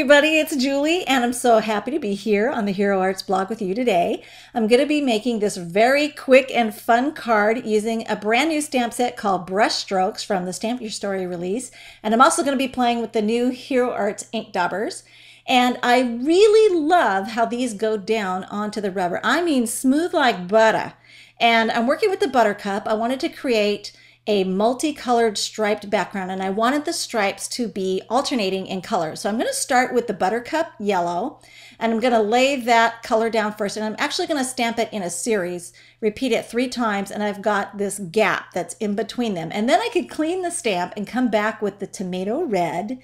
everybody, it's Julie, and I'm so happy to be here on the Hero Arts blog with you today. I'm going to be making this very quick and fun card using a brand new stamp set called Brush Strokes from the Stamp Your Story release. And I'm also going to be playing with the new Hero Arts ink daubers. And I really love how these go down onto the rubber. I mean, smooth like butter. And I'm working with the Buttercup. I wanted to create a multicolored striped background, and I wanted the stripes to be alternating in color. So I'm going to start with the Buttercup yellow, and I'm going to lay that color down first, and I'm actually going to stamp it in a series, repeat it 3 times, and I've got this gap that's in between them. And then I could clean the stamp and come back with the tomato red,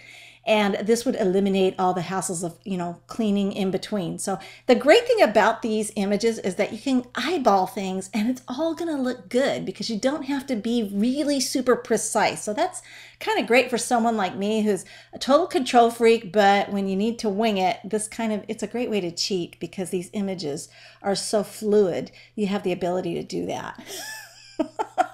and this would eliminate all the hassles of, cleaning in between. So the great thing about these images is that you can eyeball things and it's all gonna look good because you don't have to be really super precise. So that's kind of great for someone like me who's a total control freak, but when you need to wing it, it's a great way to cheat because these images are so fluid. You have the ability to do that.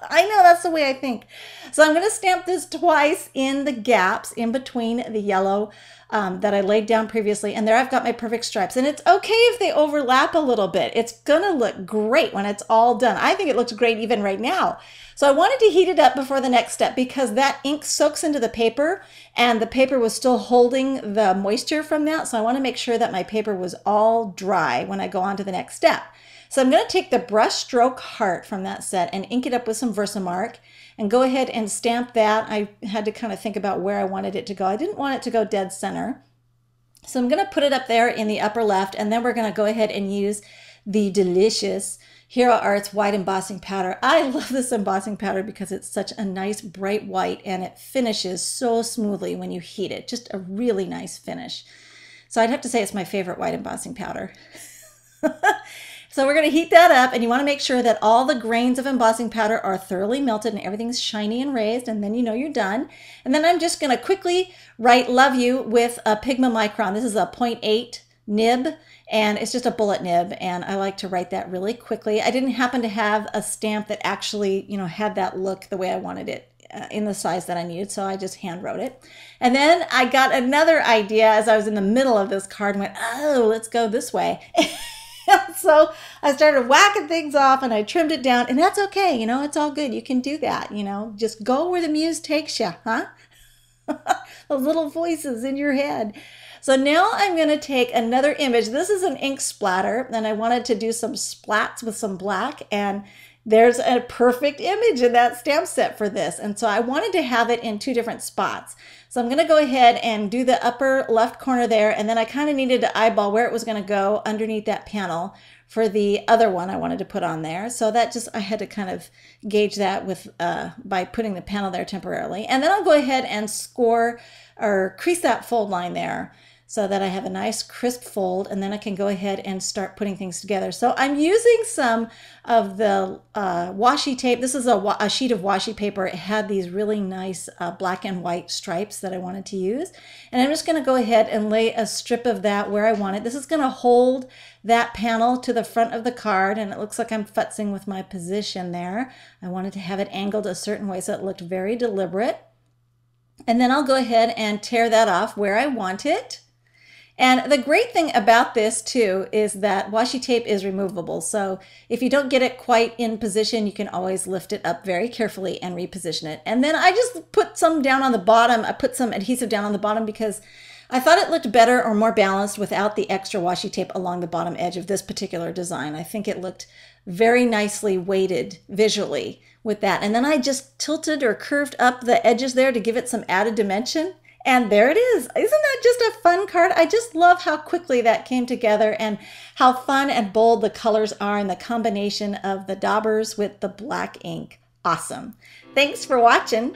I know, that's the way I think. So I'm going to stamp this twice in the gaps in between the yellow that I laid down previously. And there I've got my perfect stripes. And it's okay if they overlap a little bit. It's going to look great when it's all done. I think it looks great even right now. So I wanted to heat it up before the next step because that ink soaks into the paper and the paper was still holding the moisture from that. So I want to make sure that my paper was all dry when I go on to the next step. So I'm going to take the brush stroke heart from that set and ink it up with some Versamark and go ahead and stamp that. I had to kind of think about where I wanted it to go. I didn't want it to go dead center. So I'm going to put it up there in the upper left, and then we're going to go ahead and use the delicious Hero Arts white embossing powder. I love this embossing powder because it's such a nice bright white and it finishes so smoothly when you heat it. Just a really nice finish. So I'd have to say it's my favorite white embossing powder. So we're going to heat that up, and you want to make sure that all the grains of embossing powder are thoroughly melted and everything's shiny and raised, and then you know you're done. And then I'm just going to quickly write love you with a Pigma Micron. This is a 0.8 nib, and it's just a bullet nib, and I like to write that really quickly. I didn't happen to have a stamp that actually, had that look the way I wanted it in the size that I needed, so I just hand wrote it. And then I got another idea as I was in the middle of this card and went, oh, let's go this way. So I started whacking things off and I trimmed it down, and that's okay. It's all good. You can do that. Just go where the muse takes you, huh? Those little voices in your head. So now I'm going to take another image. This is an ink splatter, and I wanted to do some splats with some black, and there's a perfect image in that stamp set for this. And so I wanted to have it in 2 different spots. So I'm going to go ahead and do the upper left corner there, and then I kind of needed to eyeball where it was going to go underneath that panel for the other one I wanted to put on there. So that I had to kind of gauge that with by putting the panel there temporarily. And then I'll go ahead and score or crease that fold line there, so that I have a nice crisp fold, and then I can go ahead and start putting things together. So I'm using some of the washi tape. This is a sheet of washi paper. It had these really nice black and white stripes that I wanted to use. And I'm just gonna go ahead and lay a strip of that where I want it. This is gonna hold that panel to the front of the card, and it looks like I'm futzing with my position there. I wanted to have it angled a certain way so it looked very deliberate. And then I'll go ahead and tear that off where I want it. And the great thing about this too is that washi tape is removable. So if you don't get it quite in position, you can always lift it up very carefully and reposition it. And then I just put some down on the bottom. I put some adhesive down on the bottom because I thought it looked better or more balanced without the extra washi tape along the bottom edge of this particular design. I think it looked very nicely weighted visually with that. And then I just tilted or curved up the edges there to give it some added dimension. And there it is. Isn't that just a fun card? I just love how quickly that came together and how fun and bold the colors are and the combination of the daubers with the black ink. Awesome. Thanks for watching.